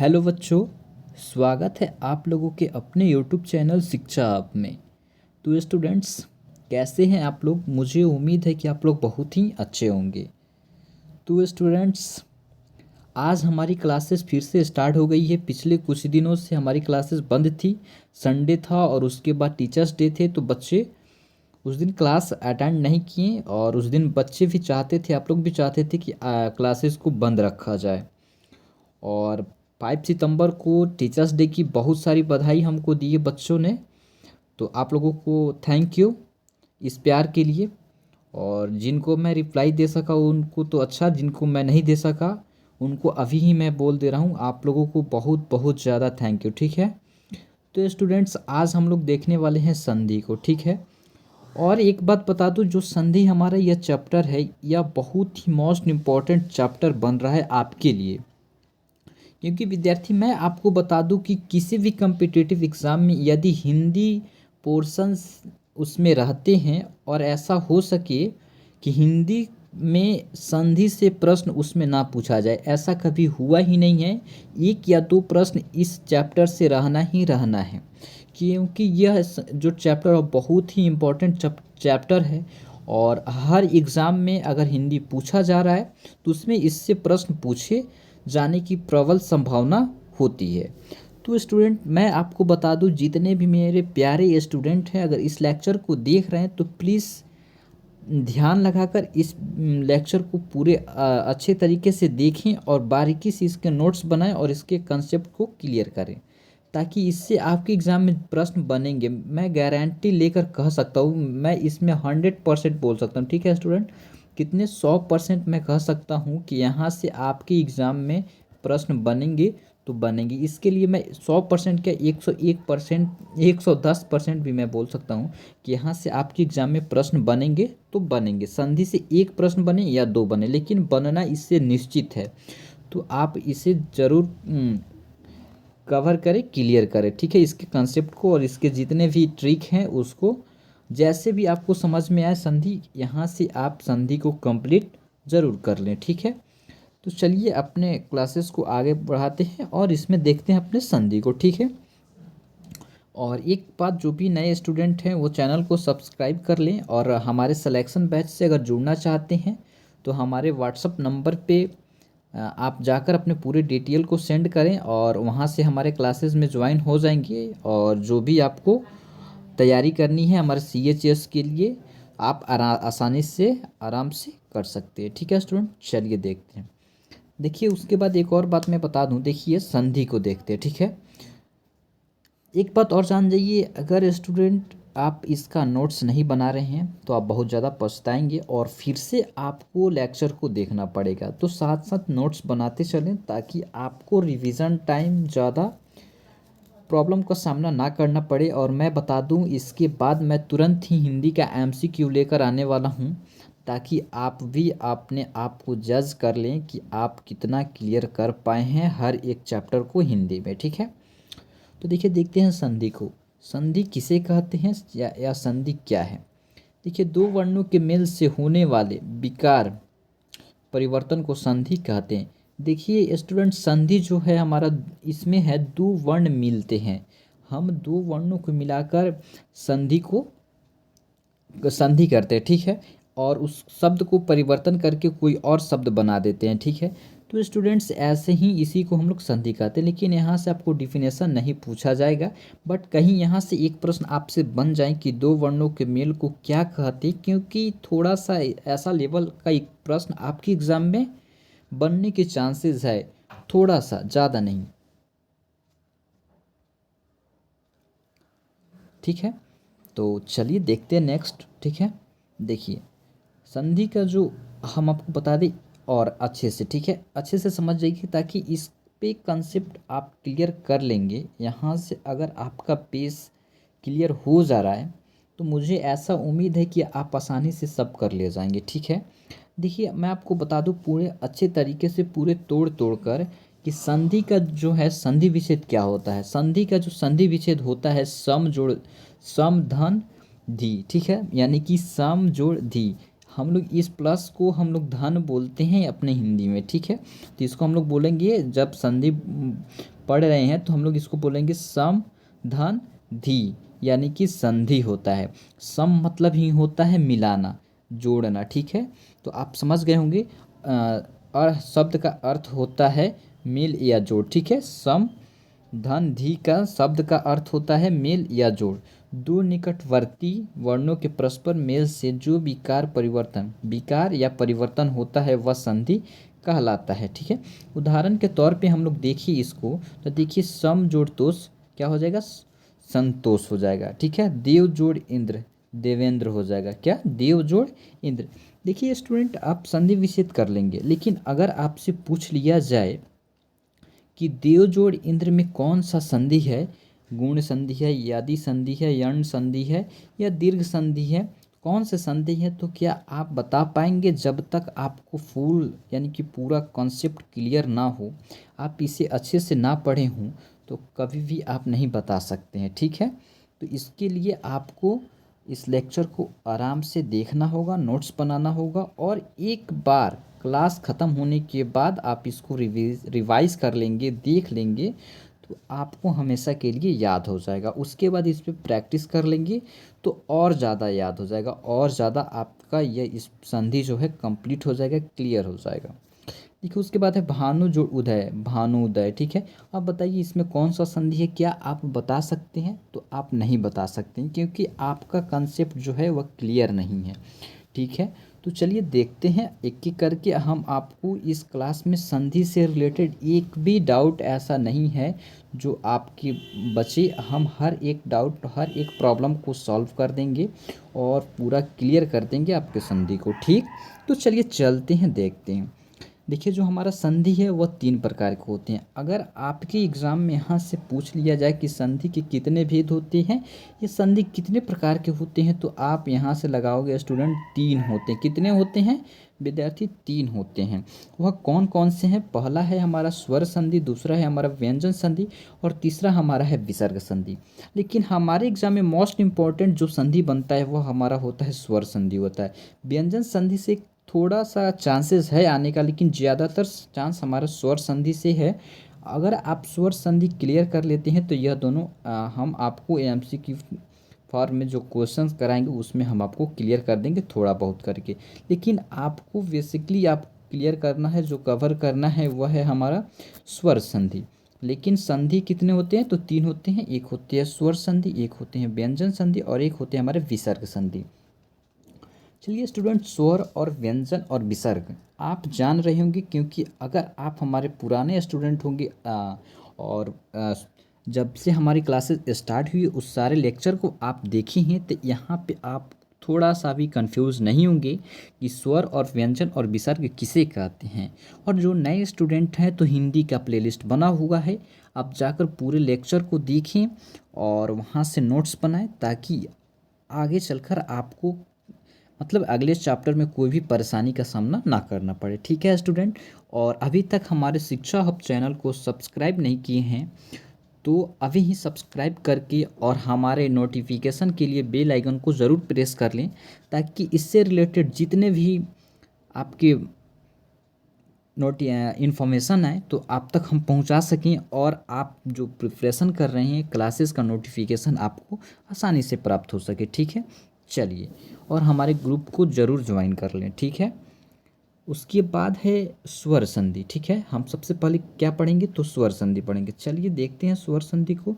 Hello बच्चों। स्वागत है आप लोगों के अपने यूट्यूब चैनल शिक्षा आप में। तो स्टूडेंट्स, कैसे हैं आप लोग? मुझे उम्मीद है कि आप लोग बहुत ही अच्छे होंगे। तो स्टूडेंट्स, आज हमारी क्लासेस फिर से स्टार्ट हो गई है। पिछले कुछ दिनों से हमारी क्लासेस बंद थी। संडे था और उसके बाद टीचर्स डे थे, तो बच्चे उस दिन क्लास अटेंड नहीं किए। और उस दिन बच्चे भी चाहते थे, आप लोग भी चाहते थे कि क्लासेस को बंद रखा जाए। और 5 सितंबर को टीचर्स डे की बहुत सारी बधाई हमको दी है बच्चों ने। तो आप लोगों को थैंक यू इस प्यार के लिए। और जिनको मैं रिप्लाई दे सका उनको तो अच्छा, जिनको मैं नहीं दे सका उनको अभी ही मैं बोल दे रहा हूँ, आप लोगों को बहुत बहुत ज़्यादा थैंक यू। ठीक है। तो स्टूडेंट्स, आज हम लोग देखने वाले हैं संधि को। ठीक है। और एक बात बता दूं, जो संधि हमारा यह चैप्टर है, यह बहुत ही मोस्ट इम्पॉर्टेंट चैप्टर बन रहा है आपके लिए। क्योंकि विद्यार्थी, मैं आपको बता दूं कि किसी भी कम्पिटिटिव एग्ज़ाम में यदि हिंदी पोर्शंस उसमें रहते हैं और ऐसा हो सके कि हिंदी में संधि से प्रश्न उसमें ना पूछा जाए, ऐसा कभी हुआ ही नहीं है। 1 या 2 प्रश्न इस चैप्टर से रहना ही रहना है, क्योंकि यह जो चैप्टर है बहुत ही इम्पोर्टेंट चैप्टर है। और हर एग्ज़ाम में अगर हिंदी पूछा जा रहा है तो उसमें इससे प्रश्न पूछे जाने की प्रबल संभावना होती है। तो स्टूडेंट, मैं आपको बता दूं, जितने भी मेरे प्यारे स्टूडेंट हैं, अगर इस लेक्चर को देख रहे हैं तो प्लीज़ ध्यान लगाकर इस लेक्चर को पूरे अच्छे तरीके से देखें और बारीकी से इसके नोट्स बनाएं और इसके कंसेप्ट को क्लियर करें, ताकि इससे आपके एग्ज़ाम में प्रश्न बनेंगे। मैं गारंटी लेकर कह सकता हूँ, मैं इसमें 100% बोल सकता हूँ। ठीक है स्टूडेंट, कितने 100% मैं कह सकता हूँ कि यहाँ से आपके एग्ज़ाम में प्रश्न बनेंगे तो बनेंगे। इसके लिए मैं 100% क्या, 101%, 110% भी मैं बोल सकता हूँ कि यहाँ से आपके एग्ज़ाम में प्रश्न बनेंगे तो बनेंगे। संधि से एक प्रश्न बने या 2 बने, लेकिन बनना इससे निश्चित है। तो आप इसे ज़रूर कवर करें, क्लियर करें। ठीक है, इसके कंसेप्ट को और इसके जितने भी ट्रिक हैं उसको जैसे भी आपको समझ में आए संधि, यहाँ से आप संधि को कंप्लीट ज़रूर कर लें। ठीक है। तो चलिए अपने क्लासेस को आगे बढ़ाते हैं और इसमें देखते हैं अपने संधि को। ठीक है। और एक बात, जो भी नए स्टूडेंट हैं वो चैनल को सब्सक्राइब कर लें। और हमारे सिलेक्शन बैच से अगर जुड़ना चाहते हैं तो हमारे व्हाट्सअप नंबर पे आप जाकर अपने पूरे डिटेल को सेंड करें और वहाँ से हमारे क्लासेस में ज्वाइन हो जाएंगे। और जो भी आपको तैयारी करनी है हमारे CHS के लिए, आप आसानी से आराम से कर सकते हैं। ठीक है स्टूडेंट, चलिए देखते हैं। देखिए, उसके बाद एक और बात मैं बता दूं, देखिए संधि को देखते हैं। ठीक है। एक बात और जान जाइए, अगर स्टूडेंट आप इसका नोट्स नहीं बना रहे हैं तो आप बहुत ज़्यादा पछताएंगे और फिर से आपको लेक्चर को देखना पड़ेगा। तो साथ साथ नोट्स बनाते चलें ताकि आपको रिवीजन टाइम ज़्यादा प्रॉब्लम का सामना ना करना पड़े। और मैं बता दूं, इसके बाद मैं तुरंत ही हिंदी का MCQ लेकर आने वाला हूं, ताकि आप भी अपने आप को जज कर लें कि आप कितना क्लियर कर पाए हैं हर एक चैप्टर को हिंदी में। ठीक है। तो देखिए, देखते हैं संधि को। संधि किसे कहते हैं या संधि क्या है? देखिए, 2 वर्णों के मेल से होने वाले विकार परिवर्तन को संधि कहते हैं। देखिए स्टूडेंट, संधि जो है हमारा, इसमें है 2 वर्ण मिलते हैं। हम 2 वर्णों को मिलाकर संधि को संधि करते हैं। ठीक है। और उस शब्द को परिवर्तन करके कोई और शब्द बना देते हैं। ठीक है। तो स्टूडेंट्स, ऐसे ही इसी को हम लोग संधि कहते हैं। लेकिन यहाँ से आपको डिफिनेशन नहीं पूछा जाएगा, बट कहीं यहाँ से एक प्रश्न आपसे बन जाए कि 2 वर्णों के मेल को क्या कहते हैं, क्योंकि थोड़ा सा ऐसा लेवल का एक प्रश्न आपके एग्जाम में बनने के चांसेस है, थोड़ा सा, ज़्यादा नहीं। ठीक है। तो चलिए देखते हैं नेक्स्ट। ठीक है। देखिए, संधि का जो हम आपको बता दें और अच्छे से, ठीक है, अच्छे से समझ जाइए, ताकि इस पे कंसेप्ट आप क्लियर कर लेंगे। यहाँ से अगर आपका पेस क्लियर हो जा रहा है तो मुझे ऐसा उम्मीद है कि आप आसानी से सब कर ले जाएंगे। ठीक है। देखिए, मैं आपको बता दूं पूरे अच्छे तरीके से, पूरे तोड़ तोड़ कर, कि संधि का जो है संधि विच्छेद क्या होता है। संधि का जो संधि विच्छेद होता है, सम जोड़ सम धन धी। ठीक है, यानी कि सम जोड़ धी। हम लोग इस प्लस को हम लोग धन बोलते हैं अपने हिंदी में, ठीक है। तो इसको हम लोग बोलेंगे जब संधि पढ़ रहे हैं तो हम लोग इसको बोलेंगे सम धन धी, यानी कि संधि होता है। सम मतलब ही होता है मिलाना, जोड़ना, ठीक है। तो आप समझ गए होंगे। और शब्द का अर्थ होता है मेल या जोड़, ठीक है। सम धन धी का शब्द का अर्थ होता है मेल या जोड़। दो निकटवर्ती वर्णों के परस्पर मेल से जो विकार या परिवर्तन होता है वह संधि कहलाता है, ठीक है। उदाहरण के तौर पे हम लोग देखिए इसको, तो देखिए सम जोड़ तोष क्या हो जाएगा, संतोष हो जाएगा, ठीक है। देव जोड़ इंद्र देवेंद्र हो जाएगा, क्या, देव जोड़ इंद्र। देखिए स्टूडेंट, आप संधि विच्छेद कर लेंगे, लेकिन अगर आपसे पूछ लिया जाए कि देव जोड़ इंद्र में कौन सा संधि है, गुण संधि है, यादि संधि है, यण संधि है या दीर्घ संधि है, कौन से संधि है, तो क्या आप बता पाएंगे? जब तक आपको फुल यानी कि पूरा कॉन्सेप्ट क्लियर ना हो, आप इसे अच्छे से ना पढ़े हों, तो कभी भी आप नहीं बता सकते हैं, ठीक है। तो इसके लिए आपको इस लेक्चर को आराम से देखना होगा, नोट्स बनाना होगा, और एक बार क्लास ख़त्म होने के बाद आप इसको रिवाइज कर लेंगे, देख लेंगे, तो आपको हमेशा के लिए याद हो जाएगा। उसके बाद इस पे प्रैक्टिस कर लेंगे तो और ज़्यादा याद हो जाएगा, और ज़्यादा आपका यह इस संधि जो है कंप्लीट हो जाएगा, क्लियर हो जाएगा। देखिए उसके बाद है भानु जो उदय, भानु उदय, ठीक है। अब बताइए इसमें कौन सा संधि है, क्या आप बता सकते हैं? तो आप नहीं बता सकते हैं, क्योंकि आपका कंसेप्ट जो है वह क्लियर नहीं है, ठीक है। तो चलिए देखते हैं एक एक करके। हम आपको इस क्लास में संधि से रिलेटेड एक भी डाउट ऐसा नहीं है जो आपके बचे। हम हर एक डाउट, हर एक प्रॉब्लम को सॉल्व कर देंगे और पूरा क्लियर कर देंगे आपके संधि को, ठीक। तो चलिए चलते हैं, देखते हैं। देखिए जो हमारा संधि है वह तीन प्रकार के होते हैं। अगर आपके एग्ज़ाम में यहाँ से पूछ लिया जाए कि संधि के कितने भेद होते हैं, ये संधि कितने प्रकार के होते हैं, तो आप यहाँ से लगाओगे स्टूडेंट तीन होते हैं। कितने होते हैं विद्यार्थी? तीन होते हैं। वह कौन कौन से हैं? पहला है हमारा स्वर संधि, दूसरा है हमारा व्यंजन संधि, और तीसरा हमारा है विसर्ग संधि। लेकिन हमारे एग्जाम में मोस्ट इंपॉर्टेंट जो संधि बनता है वह हमारा होता है स्वर संधि होता है। व्यंजन संधि से थोड़ा सा चांसेस है आने का, लेकिन ज़्यादातर चांस हमारा स्वर संधि से है। अगर आप स्वर संधि क्लियर कर लेते हैं तो यह दोनों हम आपको एमसीक्यू फॉर्म में जो क्वेश्चंस कराएंगे उसमें हम आपको क्लियर कर देंगे थोड़ा बहुत करके। लेकिन आपको बेसिकली आप क्लियर करना है, जो कवर करना है वह है हमारा स्वर संधि। लेकिन संधि कितने होते हैं? तो तीन होते हैं। एक होती है स्वर संधि, एक होते हैं व्यंजन संधि, और एक होते हैं हमारे विसर्ग संधि। चलिए स्टूडेंट, स्वर और व्यंजन और विसर्ग आप जान रहे होंगे, क्योंकि अगर आप हमारे पुराने स्टूडेंट होंगे और जब से हमारी क्लासेस स्टार्ट हुई उस सारे लेक्चर को आप देखे हैं, तो यहाँ पे आप थोड़ा सा भी कंफ्यूज नहीं होंगे कि स्वर और व्यंजन और विसर्ग किसे कहते हैं। और जो नए स्टूडेंट हैं तो हिंदी का प्लेलिस्ट बना हुआ है, आप जाकर पूरे लेक्चर को देखें और वहाँ से नोट्स बनाएं, ताकि आगे चलकर आपको मतलब अगले चैप्टर में कोई भी परेशानी का सामना ना करना पड़े, ठीक है स्टूडेंट। और अभी तक हमारे शिक्षा हब चैनल को सब्सक्राइब नहीं किए हैं तो अभी ही सब्सक्राइब करके और हमारे नोटिफिकेशन के लिए बेल आइकन को ज़रूर प्रेस कर लें, ताकि इससे रिलेटेड जितने भी आपके इन्फॉर्मेशन है तो आप तक हम पहुंचा सकें, और आप जो प्रिपरेशन कर रहे हैं क्लासेस का नोटिफिकेशन आपको आसानी से प्राप्त हो सके, ठीक है। चलिए, और हमारे ग्रुप को ज़रूर ज्वाइन कर लें, ठीक है। उसके बाद है स्वर संधि, ठीक है। हम सबसे पहले क्या पढ़ेंगे? तो स्वर संधि पढ़ेंगे। चलिए देखते हैं स्वर संधि को,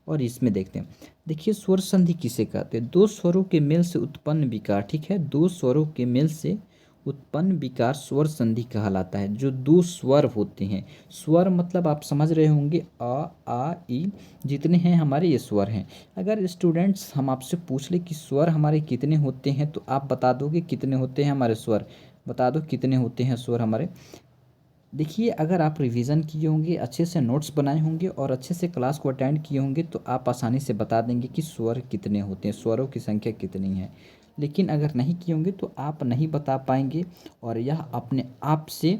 और इसमें देखते हैं। देखिए स्वर संधि किसे कहते हैं? दो स्वरों के मेल से उत्पन्न विकार, ठीक है। दो स्वरों के मेल से उत्पन्न विकार स्वर संधि कहलाता है। जो दो स्वर होते हैं, स्वर मतलब आप समझ रहे होंगे आ ई, जितने हैं हमारे ये स्वर हैं। अगर स्टूडेंट्स हम आपसे पूछ ले कि स्वर हमारे कितने होते हैं, तो आप बता दोगे कितने होते हैं हमारे स्वर? बता दो कितने होते हैं स्वर हमारे। देखिए अगर आप रिवीजन किए होंगे, अच्छे से नोट्स बनाए होंगे और अच्छे से क्लास को अटेंड किए होंगे, तो आप आसानी से बता देंगे कि स्वर कितने होते हैं, स्वरों की संख्या कितनी है। लेकिन अगर नहीं किए होंगे तो आप नहीं बता पाएंगे, और यह अपने आप से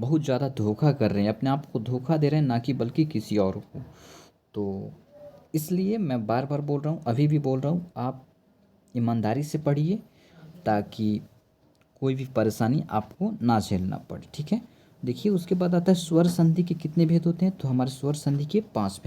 बहुत ज़्यादा धोखा कर रहे हैं, अपने आप को धोखा दे रहे हैं, ना कि बल्कि किसी और को। तो इसलिए मैं बार बार बोल रहा हूँ, अभी भी बोल रहा हूँ, आप ईमानदारी से पढ़िए, ताकि कोई भी परेशानी आपको ना झेलना पड़े। ठीक है, देखिए उसके बाद आता है स्वर संधि के कितने भेद होते हैं, तो हमारे स्वर संधि के 5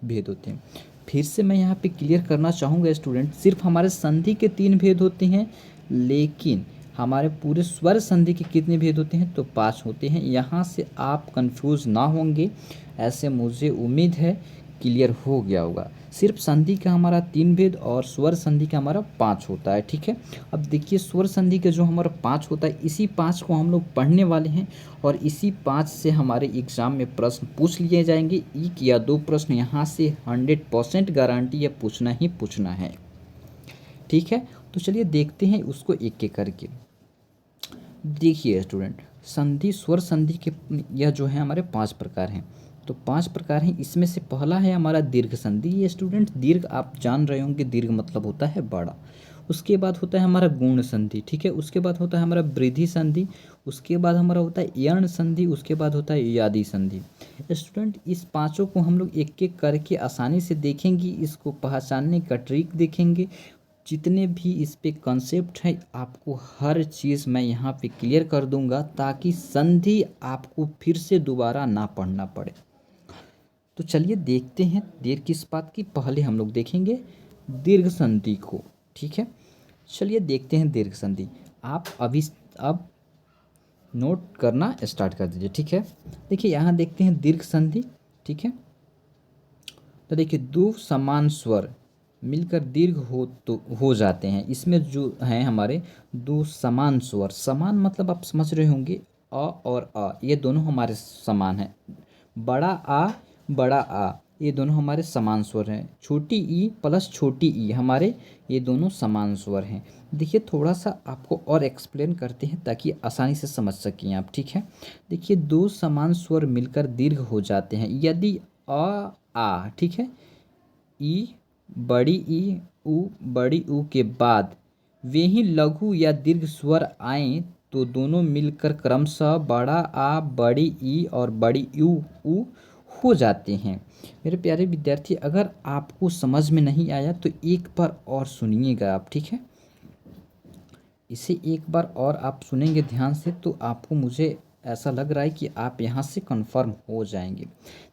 भेद होते हैं। फिर से मैं यहाँ पे क्लियर करना चाहूँगा स्टूडेंट, सिर्फ हमारे संधि के 3 भेद होते हैं, लेकिन हमारे पूरे स्वर संधि के कितने भेद होते हैं, तो 5 होते हैं। यहाँ से आप कंफ्यूज ना होंगे, ऐसे मुझे उम्मीद है क्लियर हो गया होगा। सिर्फ संधि का हमारा 3 भेद और स्वर संधि का हमारा 5 होता है। ठीक है, अब देखिए स्वर संधि का जो हमारा 5 होता है, इसी 5 को हम लोग पढ़ने वाले हैं और इसी 5 से हमारे एग्ज़ाम में प्रश्न पूछ लिए जाएंगे। 1 या 2 प्रश्न यहाँ से 100% गारंटी है पूछना ही पूछना है। ठीक है, तो चलिए देखते हैं उसको एक एक करके। देखिए स्टूडेंट, संधि स्वर संधि के यह जो है हमारे 5 प्रकार हैं। तो 5 प्रकार हैं, इसमें से पहला है हमारा दीर्घ संधि। ये स्टूडेंट दीर्घ आप जान रहे होंगे, दीर्घ मतलब होता है बड़ा। उसके बाद होता है हमारा गुण संधि। ठीक है, उसके बाद होता है हमारा वृद्धि संधि, उसके बाद हमारा होता है यण संधि, उसके बाद होता है यादि संधि। स्टूडेंट इस पांचों को हम लोग एक एक करके आसानी से देखेंगे, इसको पहचानने का ट्रिक देखेंगे। जितने भी इस पे कॉन्सेप्ट है आपको हर चीज़ मैं यहाँ पे क्लियर कर दूंगा, ताकि संधि आपको फिर से दोबारा ना पढ़ना पड़े। तो चलिए देखते हैं, देर किस बात की, पहले हम लोग देखेंगे दीर्घ संधि को। ठीक है, चलिए देखते हैं दीर्घ संधि। आप अभी अब नोट करना स्टार्ट कर दीजिए। ठीक है, देखिए यहाँ देखते हैं दीर्घ संधि। ठीक है, तो देखिए दो समान स्वर मिलकर दीर्घ हो जाते हैं। इसमें जो हैं हमारे दो समान स्वर, समान मतलब आप समझ रहे होंगे, अ और अ ये दोनों हमारे समान हैं। बड़ा आ ये दोनों हमारे समान स्वर हैं। छोटी ई प्लस छोटी ई हमारे ये दोनों समान स्वर हैं। देखिए थोड़ा सा आपको और एक्सप्लेन करते हैं ताकि आसानी से समझ सकें आप। ठीक है, देखिए दो समान स्वर मिलकर दीर्घ हो जाते हैं यदि आ, ठीक है, ई उ बड़ी ऊ के बाद वे ही लघु या दीर्घ स्वर आएं तो दोनों मिलकर क्रमशः बड़ा आ, बड़ी ई और बड़ी ऊ हो जाते हैं। मेरे प्यारे विद्यार्थी, अगर आपको समझ में नहीं आया तो एक बार और सुनिएगा आप। ठीक है, इसे एक बार और आप सुनेंगे ध्यान से तो आपको, मुझे ऐसा लग रहा है कि आप यहाँ से कंफर्म हो जाएंगे।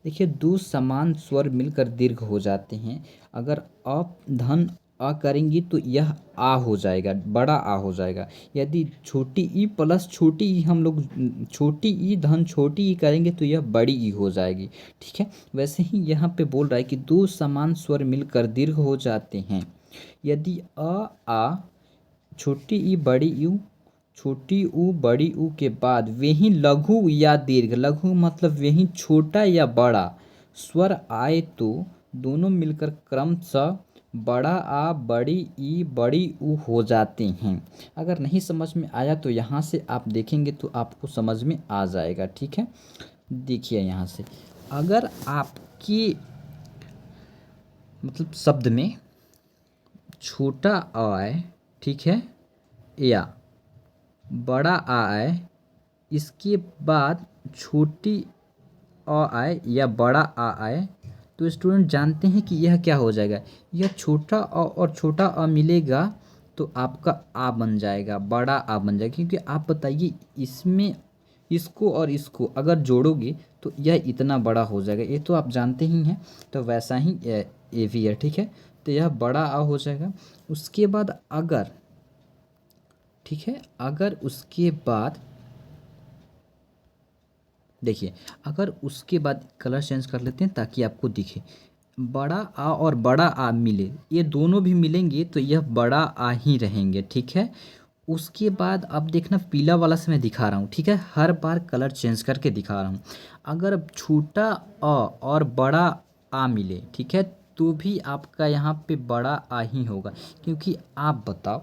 देखिए दो समान स्वर मिलकर दीर्घ हो जाते हैं। अगर आप धन आ करेंगी तो यह आ हो जाएगा, बड़ा आ हो जाएगा। यदि छोटी ई प्लस छोटी ई हम लोग छोटी ई धन छोटी ई करेंगे तो यह बड़ी ई हो जाएगी। ठीक है, वैसे ही यहाँ पे बोल रहा है कि दो समान स्वर मिलकर दीर्घ हो जाते हैं यदि आ छोटी ई बड़ी यू, छोटी ऊ बड़ी ऊ के बाद वे ही लघु या दीर्घ, लघु मतलब वे ही छोटा या बड़ा स्वर आए तो दोनों मिलकर क्रमशः बड़ा आ, बड़ी ई, बड़ी ऊ हो जाते हैं। अगर नहीं समझ में आया तो यहाँ से आप देखेंगे तो आपको समझ में आ जाएगा। ठीक है, देखिए यहाँ से अगर आपकी मतलब शब्द में छोटा अ आए, ठीक है, या बड़ा आ आए, इसके बाद छोटी अ आए या बड़ा आ आए, तो स्टूडेंट जानते हैं कि यह क्या हो जाएगा, यह छोटा अ और छोटा अ मिलेगा तो आपका आ बन जाएगा, बड़ा आ बन जाएगा। क्योंकि आप बताइए इसमें इसको और इसको अगर जोड़ोगे तो यह इतना बड़ा हो जाएगा, ये तो आप जानते ही हैं। तो वैसा ही ये भी है। ठीक है, तो यह बड़ा आ हो जाएगा। उसके बाद अगर, ठीक है, अगर उसके बाद देखिए, अगर उसके बाद कलर चेंज कर लेते हैं ताकि आपको दिखे, बड़ा आ और बड़ा आ मिले, ये दोनों भी मिलेंगे तो यह बड़ा आ ही रहेंगे। ठीक है, उसके बाद अब देखना पीला वाला से मैं दिखा रहा हूँ। ठीक है, हर बार कलर चेंज करके दिखा रहा हूँ। अगर छोटा अ और बड़ा आ मिले, ठीक है, तो भी आपका यहाँ पे बड़ा आ ही होगा। क्योंकि आप बताओ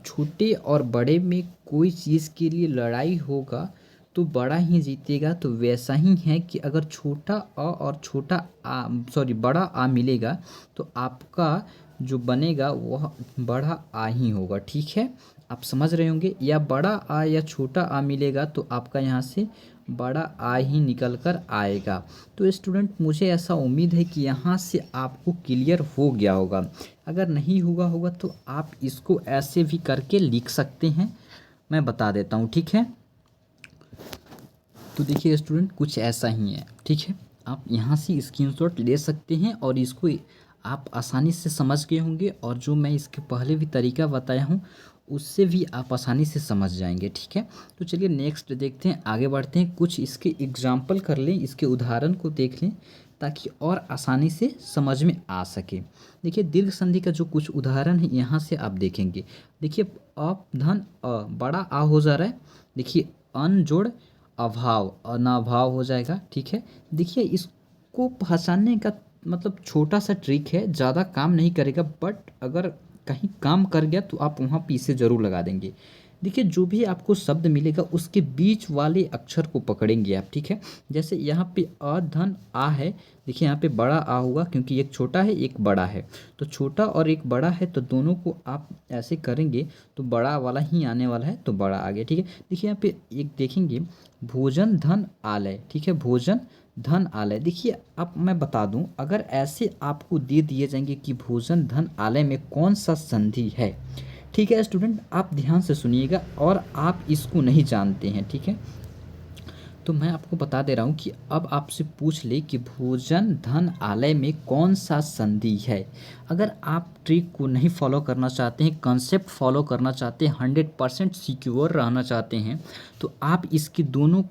छोटे और बड़े में कोई चीज़ के लिए लड़ाई होगा तो बड़ा ही जीतेगा। तो वैसा ही है कि अगर छोटा अ और छोटा आ सॉरी बड़ा आ मिलेगा तो आपका जो बनेगा वह बड़ा आ ही होगा। ठीक है, आप समझ रहे होंगे, या बड़ा आ या छोटा आ मिलेगा तो आपका यहाँ से बड़ा आ ही निकल कर आएगा। तो स्टूडेंट मुझे ऐसा उम्मीद है कि यहाँ से आपको क्लियर हो गया होगा। अगर नहीं हुआ होगा तो आप इसको ऐसे भी करके लिख सकते हैं, मैं बता देता हूँ, ठीक है। तो देखिए स्टूडेंट कुछ ऐसा ही है, ठीक है। आप यहाँ से स्क्रीनशॉट ले सकते हैं और इसको आप आसानी से समझ गए होंगे, और जो मैं इसके पहले भी तरीका बताया हूँ उससे भी आप आसानी से समझ जाएंगे, ठीक है। तो चलिए नेक्स्ट देखते हैं, आगे बढ़ते हैं, कुछ इसके एग्जाम्पल कर लें, इसके उदाहरण को देख लें ताकि और आसानी से समझ में आ सके। देखिए दीर्घ संधि का जो कुछ उदाहरण है यहाँ से आप देखेंगे। देखिए अप धन अ, बड़ा आ हो जा रहा है। देखिए अन जोड़ अभाव, अनाभाव हो जाएगा, ठीक है। देखिए इसको पहचानने का मतलब छोटा सा ट्रिक है, ज़्यादा काम नहीं करेगा, बट अगर कहीं काम कर गया तो आप वहाँ पे इसे ज़रूर लगा देंगे। देखिए जो भी आपको शब्द मिलेगा उसके बीच वाले अक्षर को पकड़ेंगे आप, ठीक है। जैसे यहाँ पे अ धन आ है, देखिए यहाँ पे बड़ा आ होगा क्योंकि एक छोटा है एक बड़ा है, तो छोटा और एक बड़ा है तो दोनों को आप ऐसे करेंगे तो बड़ा वाला ही आने वाला है, तो बड़ा आ गया, ठीक है। देखिए यहाँ पे एक देखेंगे भोजन धन आलय, ठीक है, भोजन धन आलय। देखिए अब मैं बता दूं, अगर ऐसे आपको दे दिए जाएंगे कि भोजन धन आलय में कौन सा संधि है, ठीक है स्टूडेंट, आप ध्यान से सुनिएगा, और आप इसको नहीं जानते हैं, ठीक है, तो मैं आपको बता दे रहा हूँ कि अब आपसे पूछ ले कि भोजन धन आलय में कौन सा संधि है। अगर आप ट्रिक को नहीं फॉलो करना चाहते हैं, कंसेप्ट फॉलो करना चाहते हैं, 100% सिक्योर रहना चाहते हैं, तो आप इसके दोनों,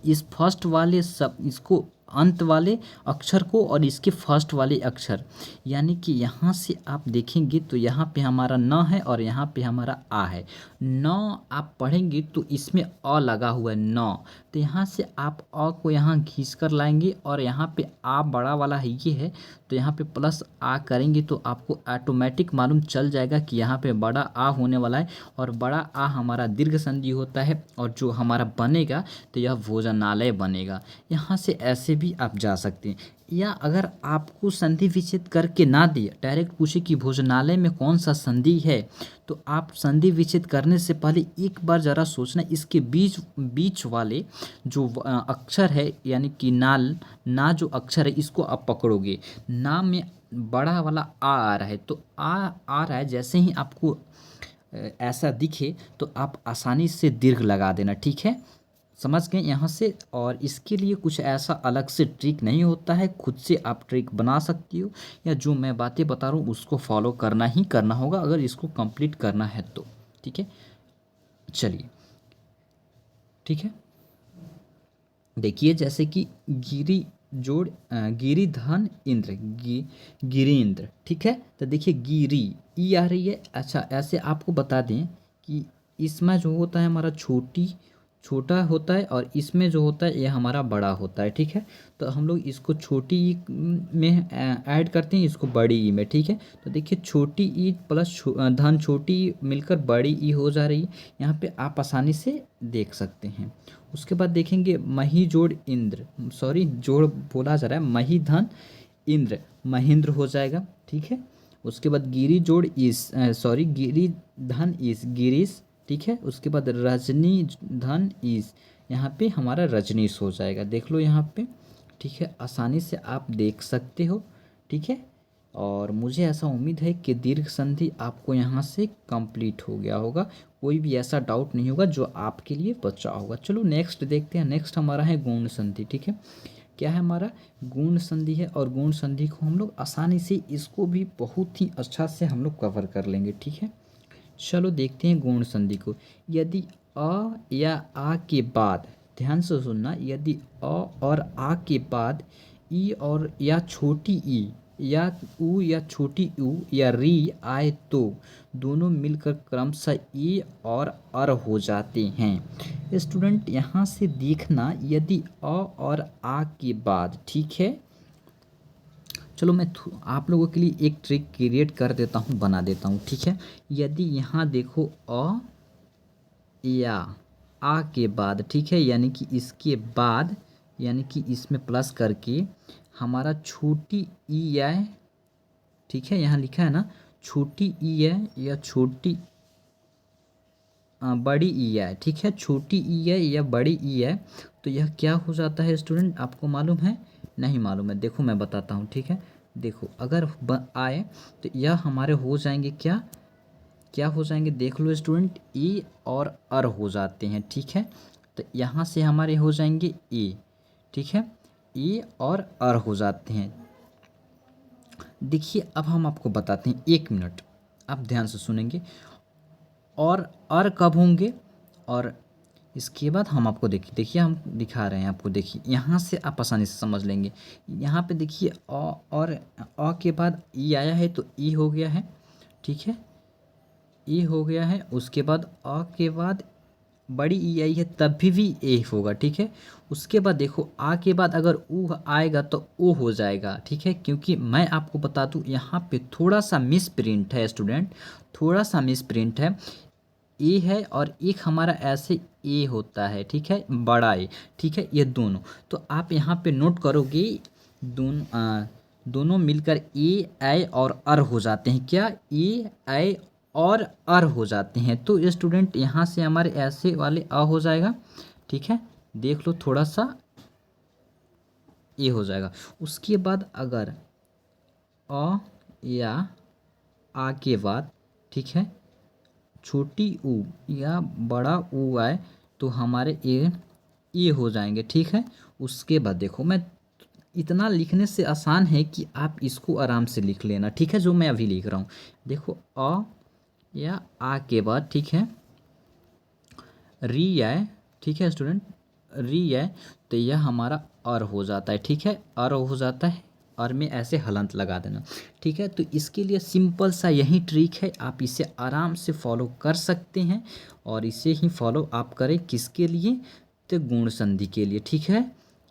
इस फर्स्ट वाले सब, इसको अंत वाले अक्षर को और इसके फर्स्ट वाले अक्षर, यानी कि यहाँ से आप देखेंगे तो यहाँ पे हमारा न है और यहाँ पे हमारा आ है। न आप पढ़ेंगे तो इसमें अ लगा हुआ है न, तो यहाँ से आप अ को यहाँ खींच कर लाएंगे और यहाँ पे आ बड़ा वाला है ये है, तो यहाँ पे प्लस आ करेंगे तो आपको ऑटोमेटिक मालूम चल जाएगा कि यहाँ पे बड़ा आ होने वाला है, और बड़ा आ हमारा दीर्घ संधि होता है, और जो हमारा बनेगा तो यह भोजनालय बनेगा। यहाँ से ऐसे भी आप जा सकते हैं, या अगर आपको संधि विच्छेद करके ना दिए, डायरेक्ट पूछे कि भोजनालय में कौन सा संधि है, तो आप संधि विच्छेद करने से पहले एक बार ज़रा सोचना, इसके बीच बीच वाले जो अक्षर है, यानी कि ना जो अक्षर है इसको आप पकड़ोगे। ना में बड़ा वाला आ रहा है, तो आ रहा है, जैसे ही आपको ऐसा दिखे तो आप आसानी से दीर्घ लगा देना, ठीक है, समझ गए यहाँ से। और इसके लिए कुछ ऐसा अलग से ट्रिक नहीं होता है, खुद से आप ट्रिक बना सकती हो, या जो मैं बातें बता रहा हूँ उसको फॉलो करना ही करना होगा अगर इसको कंप्लीट करना है तो, ठीक है। चलिए ठीक है, देखिए जैसे कि गिरी जोड़ गिरिधन इंद्र, गिरीन्द्र, ठीक है। तो देखिए गिरी ई आ रही है। अच्छा ऐसे आपको बता दें कि इसमें जो होता है हमारा छोटा होता है, और इसमें जो होता है ये हमारा बड़ा होता है, ठीक है। तो हम लोग इसको छोटी ई में ऐड करते हैं, इसको बड़ी ई में, ठीक है। तो देखिए छोटी ई प्लस धन छोटी ई मिलकर बड़ी ई हो जा रही है, यहाँ पे आप आसानी से देख सकते हैं। उसके बाद देखेंगे मही जोड़ इंद्र, सॉरी जोड़ बोला जा रहा है, मही धन इंद्र महेंद्र हो जाएगा, ठीक है। उसके बाद गिरी जोड़ ईस, सॉरी गिरी धन ईस गिरीश, ठीक है। उसके बाद रजनी धन ईस, यहाँ पे हमारा रजनीश हो जाएगा, देख लो यहाँ पे, ठीक है, आसानी से आप देख सकते हो, ठीक है। और मुझे ऐसा उम्मीद है कि दीर्घ संधि आपको यहाँ से कंप्लीट हो गया होगा, कोई भी ऐसा डाउट नहीं होगा जो आपके लिए बचा होगा। चलो नेक्स्ट देखते हैं, नेक्स्ट हमारा है गुण संधि, ठीक है। क्या है हमारा गुण संधि है, और गुण संधि को हम लोग आसानी से इसको भी बहुत ही अच्छा से हम लोग कवर कर लेंगे, ठीक है। चलो देखते हैं गुण संधि को। यदि अ या आ के बाद, ध्यान से सुनना, यदि अ और आ के बाद ई और या छोटी ई या ऊ या छोटी ऊ या री आए तो दोनों मिलकर क्रमशः ए और अर हो जाते हैं। स्टूडेंट यहाँ से देखना, यदि अ और आ के बाद, ठीक है। चलो मैं आप लोगों के लिए एक ट्रिक क्रिएट कर देता हूँ, बना देता हूँ, ठीक है। यदि यहाँ देखो अ या आ के बाद, ठीक है, यानी कि इसके बाद, यानी कि इसमें प्लस करके हमारा छोटी ई है, ठीक है, यहाँ लिखा है ना छोटी ई है या छोटी बड़ी ई है, ठीक है, छोटी ई है या बड़ी ई है, तो यह क्या हो जाता है स्टूडेंट, आपको मालूम है? नहीं मालूम है, देखो मैं बताता हूँ, ठीक है। देखो अगर आए तो यह हमारे हो जाएंगे क्या क्या हो जाएंगे, देख लो स्टूडेंट, ई और अर हो जाते हैं, ठीक है। तो यहाँ से हमारे हो जाएंगे ए, ठीक है, ई और अर हो जाते हैं। देखिए अब हम आपको बताते हैं, 1 मिनट आप ध्यान से सुनेंगे। और अर कब होंगे, और इसके बाद हम आपको देखिए हम दिखा रहे हैं आपको, देखिए यहाँ से आप आसानी से समझ लेंगे। यहाँ पे देखिए अ और अ के बाद ई आया है तो ई हो गया है, ठीक है, ई हो गया है। उसके बाद अ के बाद बड़ी ई आई है तब भी ए होगा, ठीक है। उसके बाद देखो आ के बाद अगर ऊ आएगा तो ओ हो जाएगा, ठीक है। क्योंकि मैं आपको बता दूं यहाँ पे थोड़ा सा मिस प्रिंट है स्टूडेंट, थोड़ा सा मिस प्रिंट है। ए है और एक हमारा ऐसे ए होता है, ठीक है, बड़ा ए, ठीक है, ये दोनों। तो आप यहाँ पे नोट करोगे दोनों मिलकर ए आई और अर हो जाते हैं, क्या, ए आई और अर हो जाते हैं। तो ये स्टूडेंट यहाँ से हमारे ऐसे वाले अ हो जाएगा, ठीक है, देख लो थोड़ा सा ए हो जाएगा। उसके बाद अगर अ या आ के बाद, ठीक है, छोटी ऊ या बड़ा ऊ आए तो हमारे ए हो जाएंगे, ठीक है। उसके बाद देखो मैं इतना लिखने से आसान है कि आप इसको आराम से लिख लेना, ठीक है, जो मैं अभी लिख रहा हूँ। देखो अ या आ के बाद, ठीक है, री आए, ठीक है स्टूडेंट, री आए तो यह हमारा अर हो जाता है, ठीक है, अर हो जाता है। और में ऐसे हलंत लगा देना, ठीक है। तो इसके लिए सिंपल सा यही ट्रिक है, आप इसे आराम से फॉलो कर सकते हैं। और इसे ही फॉलो आप करें किसके लिए, तो गुण संधि के लिए, ठीक है।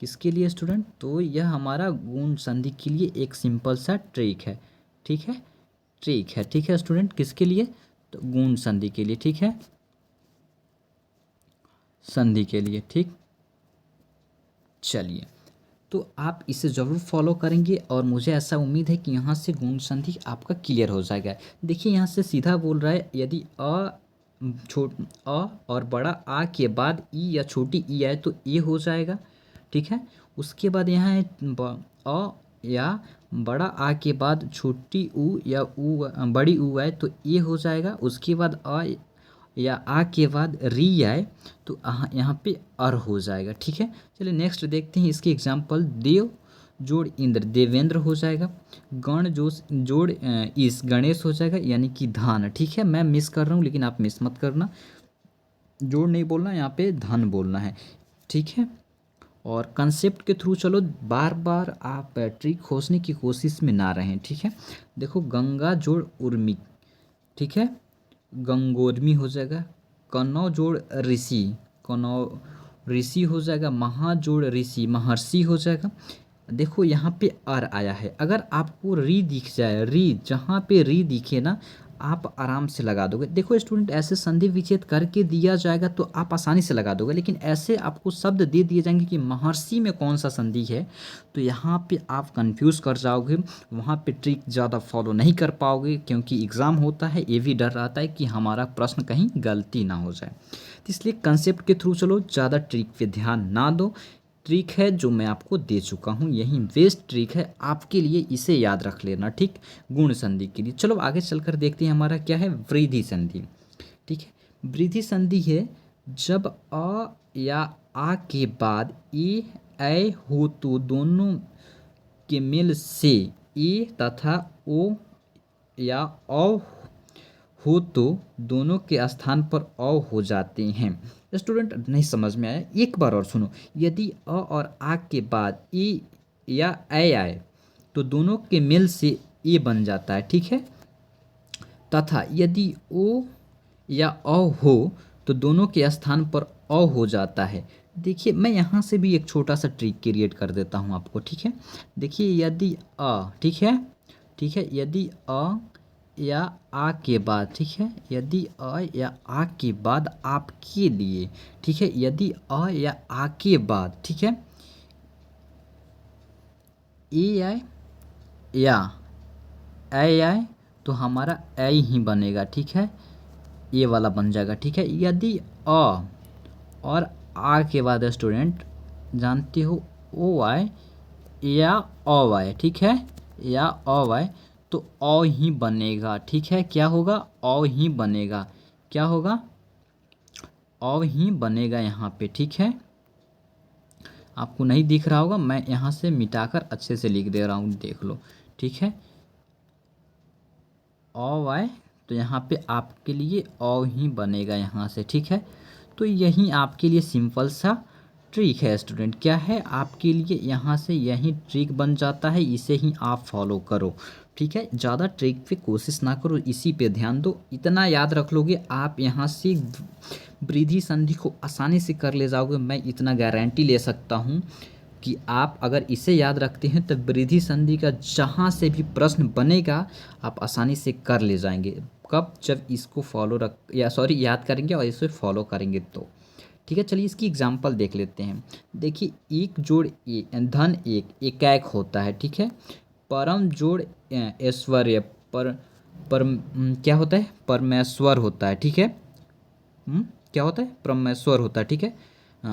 किसके लिए स्टूडेंट, तो यह हमारा गुण संधि के लिए एक सिंपल सा ट्रिक है, ठीक है, ट्रिक है, ठीक है स्टूडेंट। किसके लिए, तो गुण संधि के लिए, ठीक है, संधि के लिए, ठीक। चलिए तो आप इसे ज़रूर फॉलो करेंगे और मुझे ऐसा उम्मीद है कि यहाँ से गुण संधि आपका क्लियर हो जाएगा। देखिए यहाँ से सीधा बोल रहा है, यदि अ और बड़ा आ के बाद ई या छोटी ई आए तो ए हो जाएगा, ठीक है। उसके बाद यहाँ है अ या बड़ा आ के बाद छोटी ऊ या बड़ी ऊ आए तो ए हो जाएगा। उसके बाद अ या आ के बाद री आए तो यहाँ पे अर हो जाएगा, ठीक है। चलिए नेक्स्ट देखते हैं इसकी एग्जांपल। देव जोड़ इंद्र देवेंद्र हो जाएगा। गण जोड़ इस गणेश हो जाएगा, यानी कि धान, ठीक है। मैं मिस कर रहा हूँ लेकिन आप मिस मत करना, जोड़ नहीं बोलना, यहाँ पे धन बोलना है, ठीक है। और कंसेप्ट के थ्रू चलो, बार बार आप ट्रिक खोजने की कोशिश में ना रहें, ठीक है। देखो गंगा जोड़ उर्मी, ठीक है, गंगोर्मी हो जाएगा। कनौ जोड़ ऋषि, कनौ ऋषि हो जाएगा। महा जोड़ ऋषि, महर्षि हो जाएगा। देखो यहाँ पे अर आया है, अगर आपको री दिख जाए, री जहाँ पे री दिखे ना आप आराम से लगा दोगे। देखो स्टूडेंट ऐसे संधि विच्छेद करके दिया जाएगा तो आप आसानी से लगा दोगे, लेकिन ऐसे आपको शब्द दे दिए जाएंगे कि महर्षि में कौन सा संधि है तो यहाँ पे आप कंफ्यूज कर जाओगे, वहाँ पे ट्रिक ज़्यादा फॉलो नहीं कर पाओगे, क्योंकि एग्ज़ाम होता है, ये भी डर रहता है कि हमारा प्रश्न कहीं गलती ना हो जाए। तो इसलिए कंसेप्ट के थ्रू चलो, ज़्यादा ट्रिक पे ध्यान ना दो। ट्रिक है जो मैं आपको दे चुका हूँ, यही बेस्ट ट्रिक है आपके लिए, इसे याद रख लेना, ठीक, गुण संधि के लिए। चलो आगे चलकर देखते हैं हमारा क्या है, वृद्धि संधि, ठीक है। वृद्धि संधि है जब अ या आ के बाद ए ऐ हो तो दोनों के मेल से ए तथा ओ या औ हो तो दोनों के स्थान पर अ हो जाते हैं। स्टूडेंट नहीं समझ में आया, एक बार और सुनो। यदि अ और आ के बाद ए या ऐ आए तो दोनों के मेल से ए बन जाता है, ठीक है। तथा यदि ओ या अ हो तो दोनों के स्थान पर अ हो जाता है। देखिए मैं यहाँ से भी एक छोटा सा ट्रिक क्रिएट कर देता हूँ आपको, ठीक है। देखिए यदि अ, ठीक है, ठीक है, यदि अ या आ के बाद, ठीक है, यदि अ या आ के बाद आपके लिए, ठीक है, यदि अ या आ के बाद, ठीक है, ए आए या ऐ आए तो हमारा ऐ ही बनेगा, ठीक है, ये वाला बन जाएगा, ठीक है। यदि अ और आ के बाद स्टूडेंट जानते हो ओ वाई या ओ वाई, ठीक है, या ओ वाई, तो ओ ही बनेगा, ठीक है। क्या होगा? ओ ही बनेगा। क्या होगा? ओ ही बनेगा यहाँ पे, ठीक है। आपको नहीं दिख रहा होगा, मैं यहाँ से मिटाकर अच्छे से लिख दे रहा हूँ, देख लो, ठीक है। ओ वाई, तो यहाँ पे आपके लिए ओ ही बनेगा यहाँ से, ठीक है। तो यही आपके लिए सिंपल सा ट्रिक है स्टूडेंट। क्या है आपके लिए? यहाँ से यही ट्रिक बन जाता है, इसे ही आप फॉलो करो, ठीक है। ज़्यादा ट्रिक पे कोशिश ना करो, इसी पे ध्यान दो। इतना याद रख लोगे आप, यहाँ से वृद्धि संधि को आसानी से कर ले जाओगे। मैं इतना गारंटी ले सकता हूँ कि आप अगर इसे याद रखते हैं तो वृद्धि संधि का जहाँ से भी प्रश्न बनेगा आप आसानी से कर ले जाएंगे। कब? जब इसको याद करेंगे और इसे फॉलो करेंगे तो, ठीक है। चलिए इसकी एग्जांपल देख लेते हैं। देखिए, एक जोड़ धन एक एकाएक होता है, ठीक है। परम जोड़ ऐश्वर्य क्या होता है? परमेश्वर होता है, ठीक है। क्या होता है? परमेश्वर होता है, ठीक है।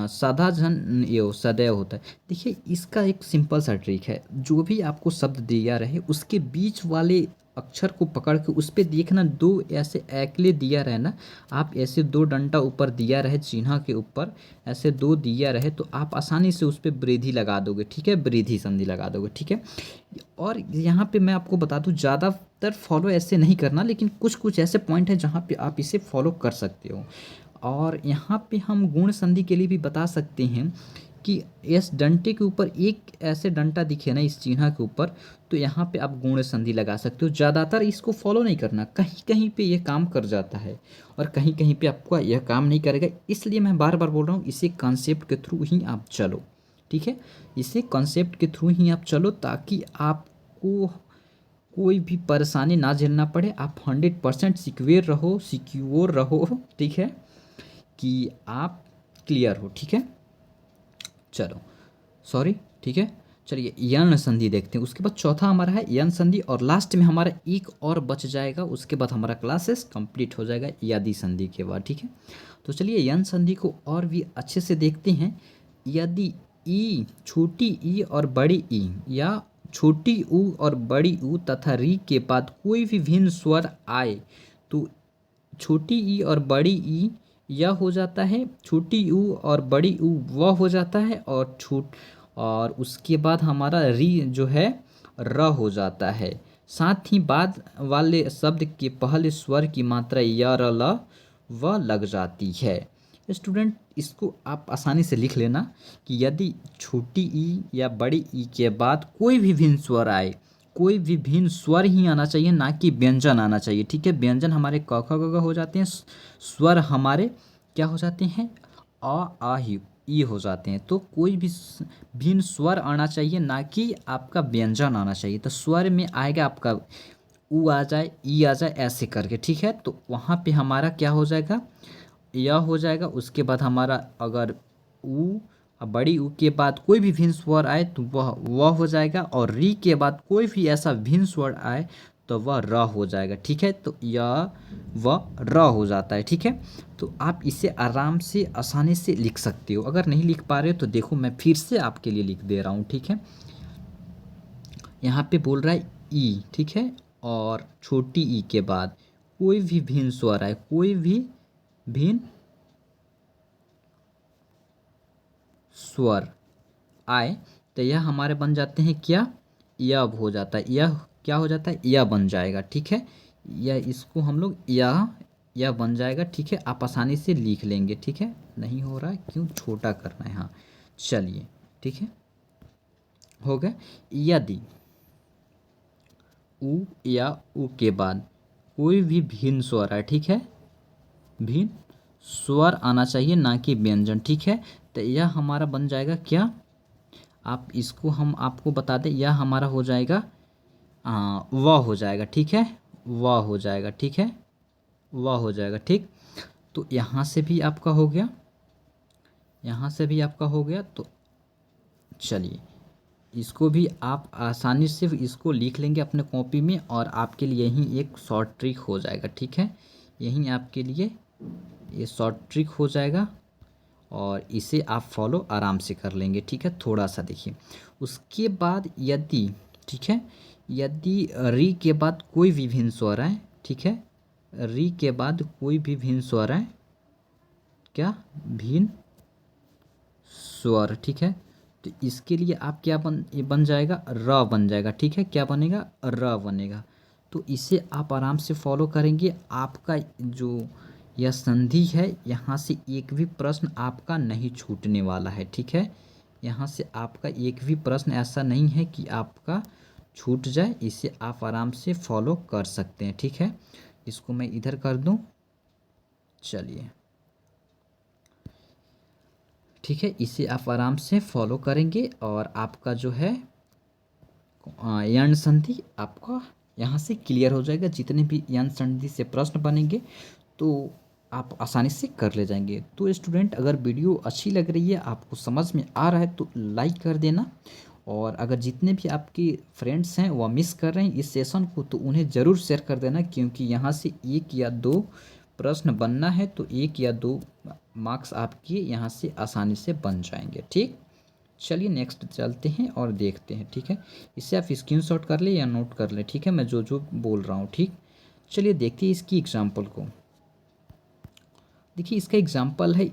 सदा जन यो सदैव होता है। देखिए, इसका एक सिंपल सा ट्रिक है। जो भी आपको शब्द दिया रहे उसके बीच वाले अक्षर को पकड़ के उस पर देखना, दो ऐसे एकले दिया रहे ना, आप ऐसे दो डंडा ऊपर दिया रहे चिन्ह के ऊपर, ऐसे दो दिया रहे तो आप आसानी से उस पर वृद्धि लगा दोगे, ठीक है, वृद्धि संधि लगा दोगे, ठीक है। और यहाँ पे मैं आपको बता दूँ, ज़्यादातर फॉलो ऐसे नहीं करना, लेकिन कुछ कुछ ऐसे पॉइंट हैं जहाँ पे आप इसे फॉलो कर सकते हो। और यहाँ पे हम गुण संधि के लिए भी बता सकते हैं कि इस डंटे के ऊपर एक ऐसे डंटा दिखे ना इस चिन्ह के ऊपर, तो यहाँ पे आप गुण संधि लगा सकते हो। ज़्यादातर इसको फॉलो नहीं करना, कहीं कहीं पे ये काम कर जाता है और कहीं कहीं पे आपको यह काम नहीं करेगा। इसलिए मैं बार बार बोल रहा हूँ, इसे कॉन्सेप्ट के थ्रू ही आप चलो, ठीक है। इसे कॉन्सेप्ट के थ्रू ही आप चलो ताकि आपको कोई भी परेशानी ना झेलना पड़े। आप 100% सिक्योर रहो, ठीक है, कि आप क्लियर हो, ठीक है। चलो, सॉरी, ठीक है। चलिए यण संधि देखते हैं, उसके बाद चौथा हमारा है यण संधि, और लास्ट में हमारा एक और बच जाएगा, उसके बाद हमारा क्लासेस कंप्लीट हो जाएगा यदि संधि के बाद, ठीक है। तो चलिए यण संधि को और भी अच्छे से देखते हैं। यदि ई, छोटी ई और बड़ी ई, या छोटी ऊ और बड़ी ऊ तथा री के बाद कोई भी भिन्न स्वर आए तो छोटी ई और बड़ी ई यह हो जाता है, छोटी ऊ और बड़ी ऊ वह हो जाता है, और उसके बाद हमारा री जो है र हो जाता है। साथ ही बाद वाले शब्द के पहले स्वर की मात्रा य र ल व लग जाती है। स्टूडेंट, इसको आप आसानी से लिख लेना कि यदि छोटी ई या बड़ी ई के बाद कोई भी भिन्न स्वर आए, कोई भी भिन्न स्वर ही आना चाहिए, ना कि व्यंजन आना चाहिए, ठीक है। व्यंजन हमारे क ख ग घ हो जाते हैं, स्वर हमारे क्या हो जाते हैं? आ ही ई हो जाते हैं। तो कोई भी भिन्न स्वर आना चाहिए, ना कि आपका व्यंजन आना चाहिए। तो स्वर में आएगा आपका ऊ आ जाए, ई आ जाए, ऐसे करके, ठीक है। तो वहाँ पे हमारा क्या हो जाएगा? यह हो जाएगा। उसके बाद हमारा अगर ऊ, बड़ी ऊ के बाद कोई भी भिन्न स्वर आए तो वह हो जाएगा, और री के बाद कोई भी ऐसा भिन्न स्वर आए तो वह र हो जाएगा, ठीक है। तो यह व र हो जाता है, ठीक है। तो आप इसे आराम से आसानी से लिख सकते हो। अगर नहीं लिख पा रहे हो तो देखो, मैं फिर से आपके लिए लिख दे रहा हूँ, ठीक है। यहाँ पे बोल रहा है ई, ठीक है, और छोटी ई के बाद कोई भी भिन्न स्वर आए, कोई भी भिन्न स्वर आए तो यह हमारे बन जाते हैं क्या? यह हो जाता है, यह क्या हो जाता है? यह बन जाएगा, ठीक है। यह इसको हम लोग यह बन जाएगा, ठीक है। आप आसानी से लिख लेंगे, ठीक है। नहीं हो रहा है क्यों? छोटा करना है, हाँ। चलिए, ठीक है, हो गया। यदि उ या उ के बाद कोई भी भिन्न स्वर है, ठीक है, भिन्न स्वर आना चाहिए, ना कि व्यंजन, ठीक है। तो यह हमारा बन जाएगा क्या? आप इसको हम आपको बता दें, यह हमारा हो जाएगा वह हो जाएगा, ठीक है, वह हो जाएगा, ठीक है, वह हो जाएगा, ठीक। तो यहाँ से भी आपका हो गया, यहाँ से भी आपका हो गया। तो चलिए, इसको भी आप आसानी से इसको लिख लेंगे अपने कॉपी में, और आपके लिए यही एक शॉर्ट ट्रिक हो जाएगा, ठीक है। यही आपके लिए ये शॉर्ट ट्रिक हो जाएगा। और इसे आप फॉलो आराम से कर लेंगे, ठीक है। थोड़ा सा देखिए, उसके बाद यदि, ठीक है, यदि री के बाद कोई भी भिन्न स्वर आए, ठीक है, री के बाद कोई भी भिन्न स्वर आए, क्या, भिन्न स्वर, ठीक है, तो इसके लिए आप क्या ये बन जाएगा, र बन जाएगा, ठीक है। क्या बनेगा, र बनेगा। तो इसे आप आराम से फॉलो करेंगे। आपका जो यह संधि है, यहाँ से एक भी प्रश्न आपका नहीं छूटने वाला है, ठीक है। यहाँ से आपका एक भी प्रश्न ऐसा नहीं है कि आपका छूट जाए। इसे आप आराम से फॉलो कर सकते हैं, ठीक है। इसको मैं इधर कर दूं, चलिए, ठीक है। इसे आप आराम से फॉलो करेंगे और आपका जो है यण संधि आपका यहाँ से क्लियर हो जाएगा। जितने भी यण संधि से प्रश्न बनेंगे तो आप आसानी से कर ले जाएंगे। तो स्टूडेंट, अगर वीडियो अच्छी लग रही है, आपको समझ में आ रहा है, तो लाइक कर देना। और अगर जितने भी आपके फ्रेंड्स हैं वह मिस कर रहे हैं इस सेशन को, तो उन्हें ज़रूर शेयर कर देना, क्योंकि यहाँ से 1 या 2 प्रश्न बनना है, तो 1 या 2 मार्क्स आपके यहाँ से आसानी से बन जाएंगे, ठीक। चलिए नेक्स्ट चलते हैं और देखते हैं, ठीक है। इसे आप स्क्रीनशॉट कर ले या नोट कर ले, ठीक है, मैं जो जो बोल रहा हूँ, ठीक। चलिए देखते हैं इसकी एग्जाम्पल को। देखिए इसका एग्जाम्पल है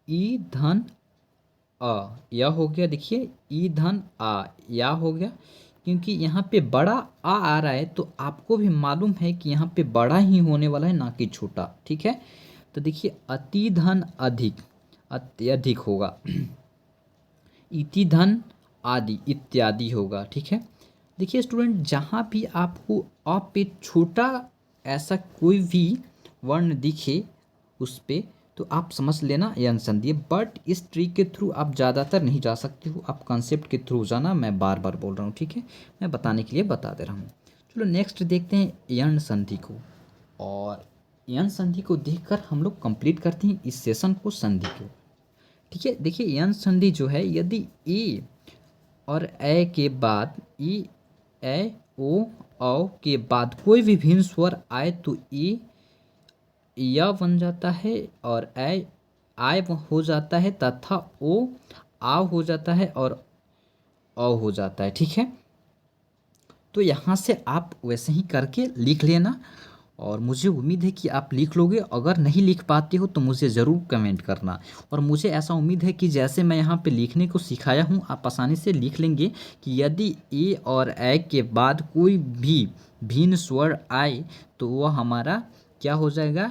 ई धन अ, या हो गया। देखिए ई धन आ, या हो गया, क्योंकि यहाँ पे बड़ा आ रहा है, तो आपको भी मालूम है कि यहाँ पे बड़ा ही होने वाला है, ना कि छोटा, ठीक है। तो देखिए अति धन अधिक, अत्यधिक होगा, इति धन आदि, इत्यादि होगा, ठीक है। देखिए स्टूडेंट, जहाँ भी आपको अ पे छोटा ऐसा कोई भी वर्ण दिखे उस पे, तो आप समझ लेना यह संधि है। बट इस ट्रिक के थ्रू आप ज़्यादातर नहीं जा सकते हो, आप कॉन्सेप्ट के थ्रू जाना। मैं बार बार बोल रहा हूँ, ठीक है, मैं बताने के लिए बता दे रहा हूँ। चलो नेक्स्ट देखते हैं यण संधि को। और यण संधि को देखकर हम लोग कंप्लीट करते हैं इस सेशन को, संधि को, ठीक है। देखिए यण संधि जो है, यदि ए और ए के बाद, ई, ए, ओ, औ के बाद कोई भी भिन्न स्वर आए, तो ए य बन जाता है, और ए आय हो जाता है, तथा ओ आव हो जाता है, और औ हो जाता है, ठीक है। तो यहाँ से आप वैसे ही करके लिख लेना, और मुझे उम्मीद है कि आप लिख लोगे। अगर नहीं लिख पाते हो तो मुझे ज़रूर कमेंट करना। और मुझे ऐसा उम्मीद है कि जैसे मैं यहाँ पे लिखने को सिखाया हूँ, आप आसानी से लिख लेंगे कि यदि ए और ए के बाद कोई भी भिन्न स्वर आए, तो वह हमारा क्या हो जाएगा,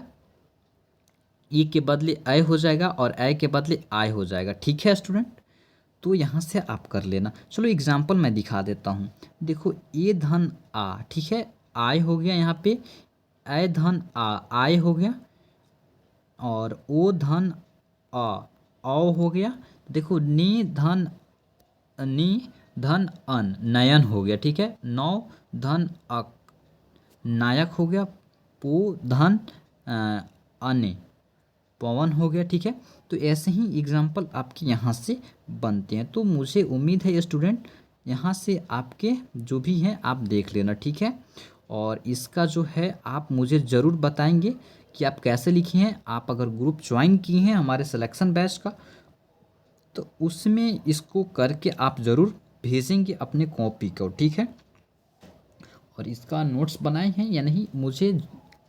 ई के बदले ए हो जाएगा, और ए के बदले आय हो जाएगा, ठीक है स्टूडेंट। तो यहाँ से आप कर लेना। चलो एग्जाम्पल मैं दिखा देता हूँ। देखो ए धन आ, ठीक है, आय हो गया, यहाँ पे ए धन आ, आय हो गया, और ओ धन अ, औ हो गया। देखो नी धन अन, नयन हो गया, ठीक है। नौ धन अक, नायक हो गया। पो धन अने, पवन हो गया, ठीक है। तो ऐसे ही एग्जाम्पल आपके यहाँ से बनते हैं। तो मुझे उम्मीद है स्टूडेंट, यहाँ से आपके जो भी हैं आप देख लेना, ठीक है। और इसका जो है आप मुझे ज़रूर बताएंगे कि आप कैसे लिखे हैं। आप अगर ग्रुप ज्वाइन किए हैं हमारे सिलेक्शन बैच का, तो उसमें इसको करके आप ज़रूर भेजेंगे अपने कॉपी को, ठीक है। और इसका नोट्स बनाए हैं या नहीं, मुझे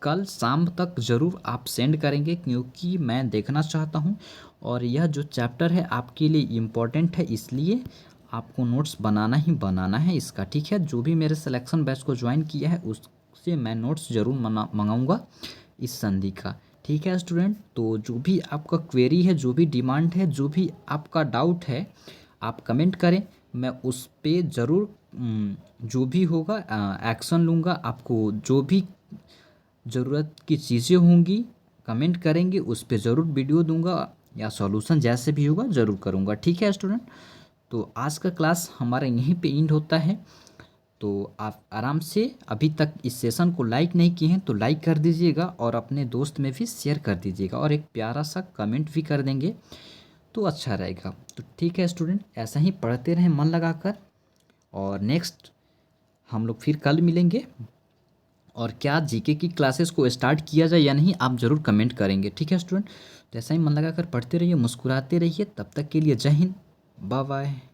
कल शाम तक ज़रूर आप सेंड करेंगे, क्योंकि मैं देखना चाहता हूँ। और यह जो चैप्टर है आपके लिए इम्पोर्टेंट है, इसलिए आपको नोट्स बनाना ही बनाना है इसका, ठीक है। जो भी मेरे सिलेक्शन बैच को ज्वाइन किया है उससे मैं नोट्स ज़रूर मंगाऊँगा इस संधि का, ठीक है स्टूडेंट। तो जो भी आपका क्वेरी है, जो भी डिमांड है, जो भी आपका डाउट है, आप कमेंट करें, मैं उस पे ज़रूर जो भी होगा एक्शन लूँगा। आपको जो भी ज़रूरत की चीज़ें होंगी कमेंट करेंगे, उस पे ज़रूर वीडियो दूंगा, या सॉल्यूशन जैसे भी होगा ज़रूर करूँगा, ठीक है स्टूडेंट। तो आज का क्लास हमारा यहीं पे एंड होता है। तो आप आराम से, अभी तक इस सेशन को लाइक नहीं किए हैं तो लाइक कर दीजिएगा, और अपने दोस्त में भी शेयर कर दीजिएगा, और एक प्यारा सा कमेंट भी कर देंगे तो अच्छा रहेगा। तो ठीक है स्टूडेंट, ऐसा ही पढ़ते रहें मन लगाकर, और नेक्स्ट हम लोग फिर कल मिलेंगे। और क्या जीके की क्लासेस को स्टार्ट किया जाए या नहीं, आप ज़रूर कमेंट करेंगे। ठीक है स्टूडेंट, तो ऐसा ही मन लगा कर पढ़ते रहिए, मुस्कुराते रहिए। तब तक के लिए जय हिंद, बाय बाय।